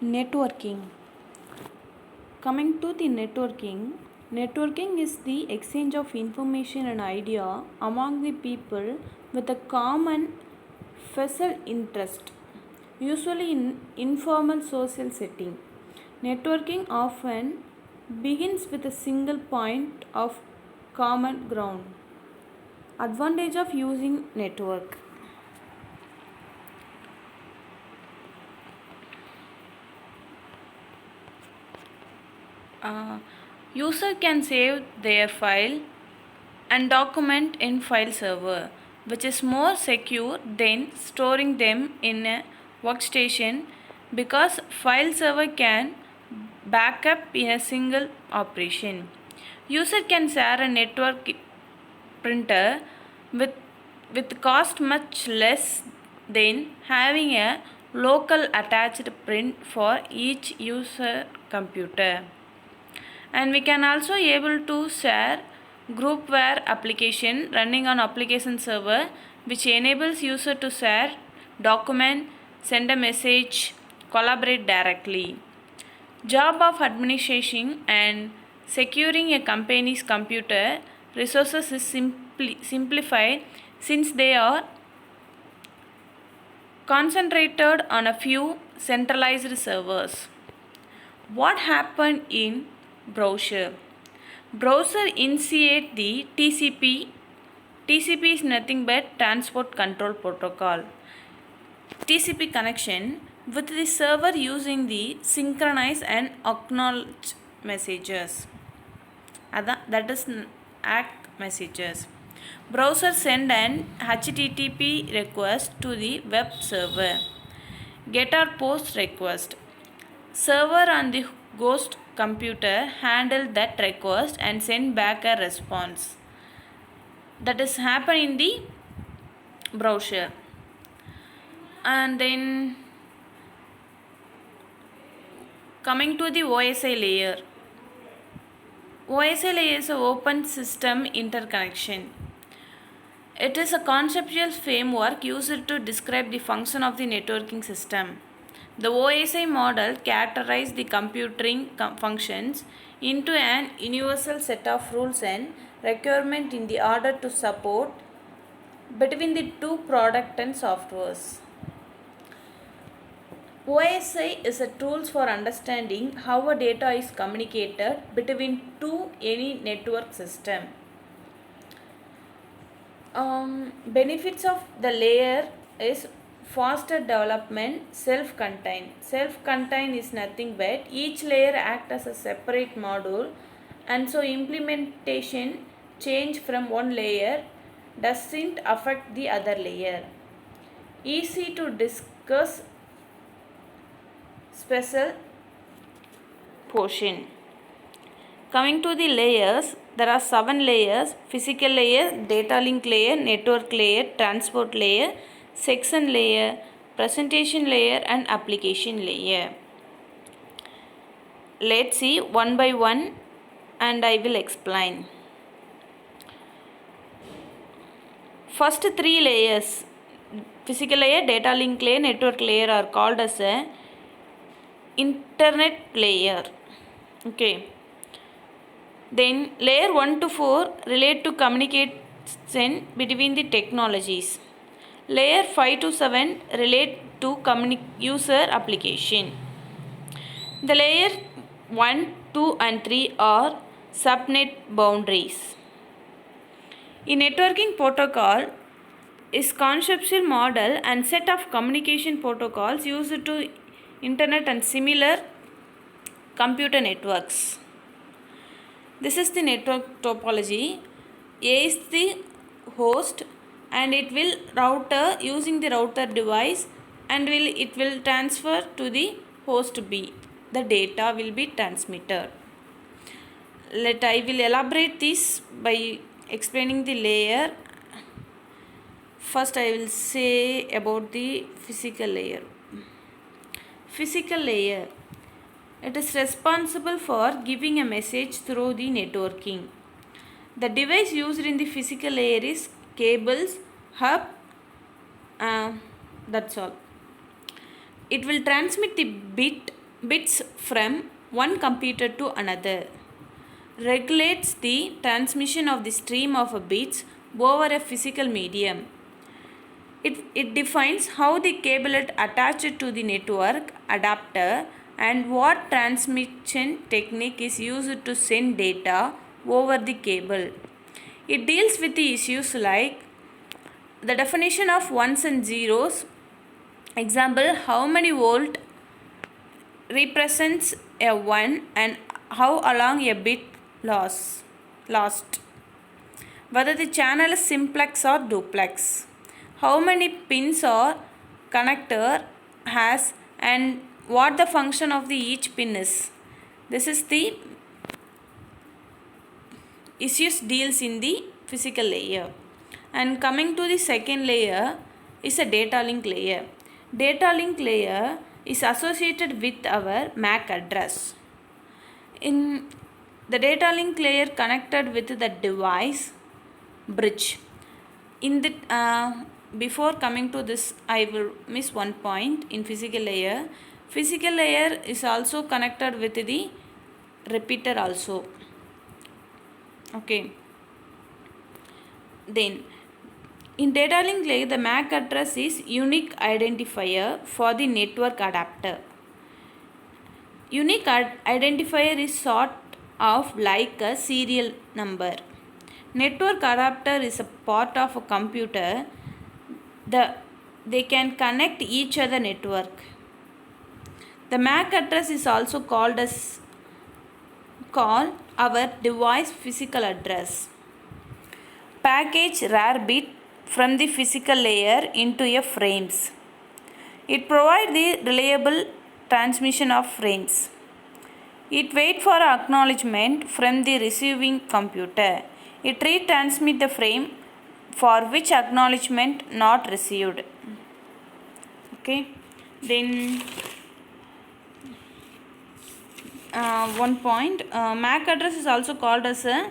Networking. Coming to the networking is the exchange of information and idea among the people with a common special interest, usually in informal social setting. Networking often begins with a single point of common ground. Advantage of using network. Uh, User can save their file and document in file server, which is more secure than storing them in a workstation because file server can backup in a single operation. User can share a network printer with cost much less than having a local attached print for each user computer. And we can also able to share groupware application running on application server, which enables user to share document, send a message, collaborate directly. Job of administration and securing a company's computer resources is simplified since they are concentrated on a few centralized servers. What happened in browser? Browser initiate the TCP. TCP is nothing but transport control protocol. TCP connection with the server using the synchronize and acknowledge messages. That is ACK messages. Browser send an HTTP request to the web server. Get or post request. Server on the host computer handle that request and send back a response. That is happen in the browser. And then coming to the OSI layer. OSI layer is an open system interconnection. It is a conceptual framework used to describe the function of the networking system. The OSI model characterizes the computing functions into an universal set of rules and requirements in the order to support between the two product and softwares. OSI is a tool for understanding how a data is communicated between any network system. Benefits of the layer is faster development, self-contained. Self-contained is nothing but each layer acts as a separate module, and so implementation change from one layer doesn't affect the other layer. Easy to discuss special portion. Coming to the layers, there are 7 layers: physical layer, data link layer, network layer, transport layer, section layer, presentation layer, and application layer. Let's see one by one and I will explain. First 3 layers, physical layer, data link layer, network layer, are called as a internet layer. Okay. Then layer 1 to 4 relate to communication between the technologies. Layer 5 to 7 relate to user application. The layer 1, 2 and 3 are subnet boundaries. A networking protocol is conceptual model and set of communication protocols used to internet and similar computer networks. This is the network topology. A is the host and it will router using the router device, and it will transfer to the host B. The data will be transmitted. I will elaborate this by explaining the layer. First I will say about the physical layer. Physical layer. It is responsible for giving a message through the networking. The device used in the physical layer is cables, hub, that's all. It will transmit the bit bits from one computer to another, regulates the transmission of the stream of bits over a physical medium. It defines how the cablet attached to the network adapter and what transmission technique is used to send data over the cable. It deals with the issues like the definition of ones and zeros. Example, how many volt represents a 1 and how long a bit lost. Whether the channel is simplex or duplex. How many pins or connector has and what the function of the each pin is. This is the issues deals in the physical layer. And coming to the second layer is a data link layer. Data link layer is associated with our MAC address. In the data link layer connected with the device bridge. In the before coming to this, I will miss one point in physical layer. Physical layer is also connected with the repeater also. Okay. Then in data link layer, the MAC address is unique identifier for the network adapter. Unique identifier is sort of like a serial number. Network adapter is a part of a computer. They can connect each other network. The MAC address is also called our device physical address. Package rare bit from the physical layer into a frames. It provides the reliable transmission of frames. It waits for acknowledgement from the receiving computer. It retransmits the frame for which acknowledgement not received. Okay. Then one point, MAC address is also called as a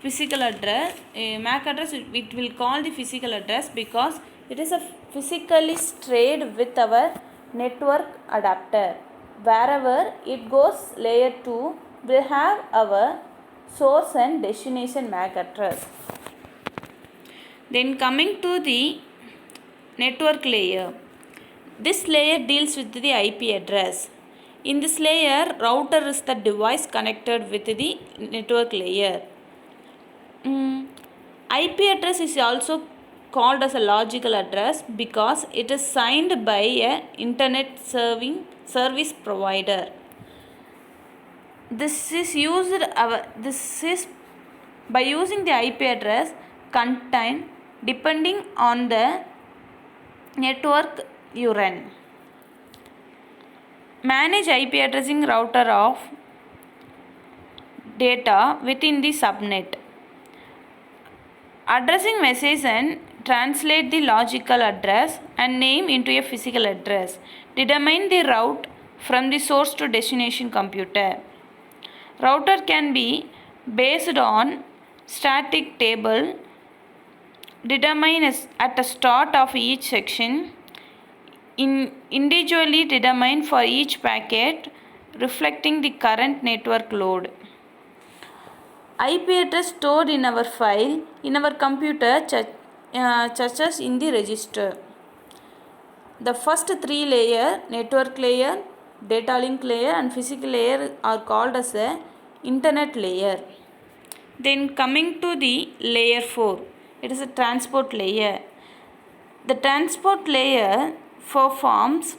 physical address. MAC address, it will call the physical address because it is a physically strayed with our network adapter. Wherever it goes, layer 2 will have our source and destination MAC address. Then coming to the network layer. This layer deals with the IP address. In this layer, router is the device connected with the network layer. IP address is also called as a logical address because it is signed by a internet service provider. This is by using the IP address contained depending on the network you run. Manage IP addressing router of data within the subnet. Addressing message and translate the logical address and name into a physical address. Determine the route from the source to destination computer. Router can be based on static table determined at the start of each section, individually determined for each packet reflecting the current network load. IP address stored in our file in our computer such as in the register. The first three layers, network layer, data link layer and physical layer, are called as a internet layer. Then coming to the layer 4, it is a transport layer. The transport layer performs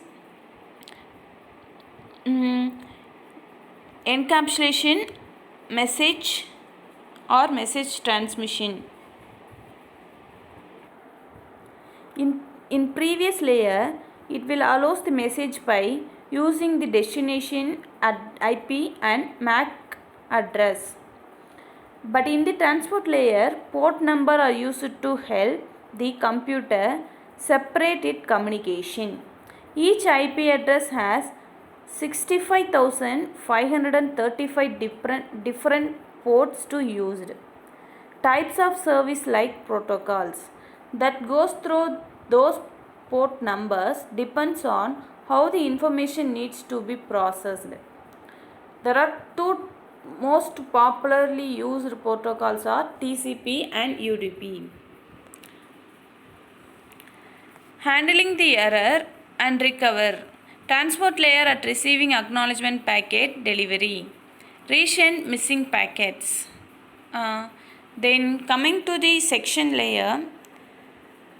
encapsulation, message or message transmission. In previous layer, it will allows the message by using the destination IP and MAC address. But in the transport layer, port number are used to help the computer separate its communication. Each IP address has 65,535 different ports to used. Types of service like protocols that goes through those port numbers depends on how the information needs to be processed. There are two most popularly used protocols are TCP and UDP. Handling the error and recover. Transport layer at receiving acknowledgement packet delivery. Resend missing packets. Then coming to the section layer,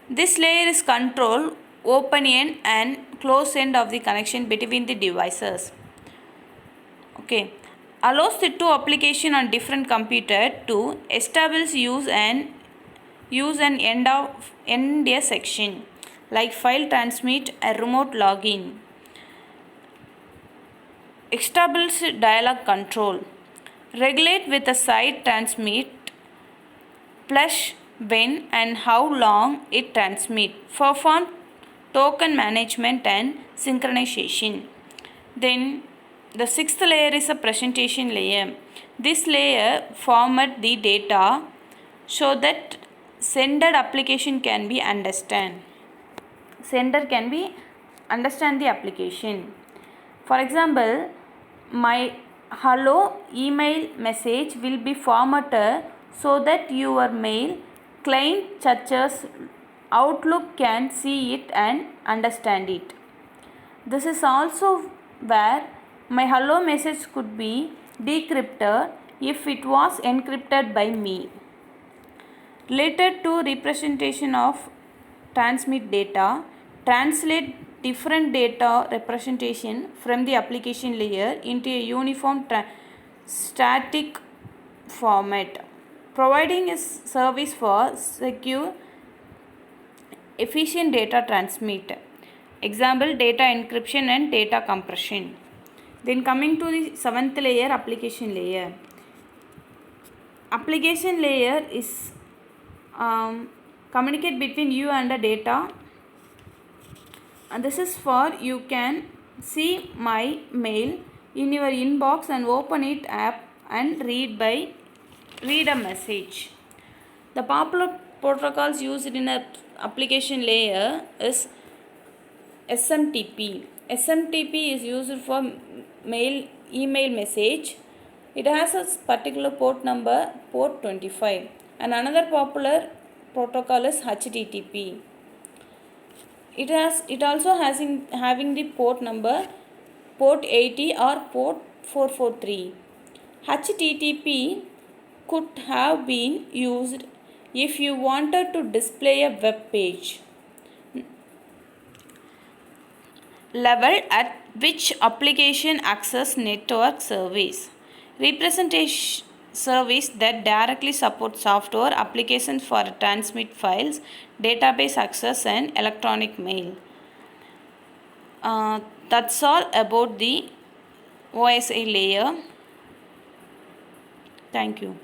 this layer is control open end and close end of the connection between the devices. Okay, allows the two application on different computer to establish use an end a section like file transmit a remote login. Establish dialog control. Regulate with a site transmit plus when and how long it transmit. Perform token management and synchronization. Then the sixth layer is a presentation layer. This layer format the data so that sender application can be understand. Sender can be understand the application. For example, my hello email message will be formatted so that your mail client such as Outlook can see it and understand it. This is also where my hello message could be decrypted if it was encrypted by me. Related to representation of transmit data, translate different data representation from the application layer into a uniform static format, providing a service for secure, efficient data transmit. Example, data encryption and data compression. Then coming to the seventh layer, application layer. Application layer is communicate between you and the data, and this is for you can see my mail in your inbox and open it app and read a message. The popular protocols used in a application layer is SMTP. SMTP is used for email message. It has a particular port number, port 25. And another popular protocol is HTTP. It also has having the port number port 80 or port 443. HTTP could have been used if you wanted to display a web page. Level at which application access network service. Representation service that directly supports software applications for transmit files, database access and electronic mail. That's all about the OSI layer. Thank you.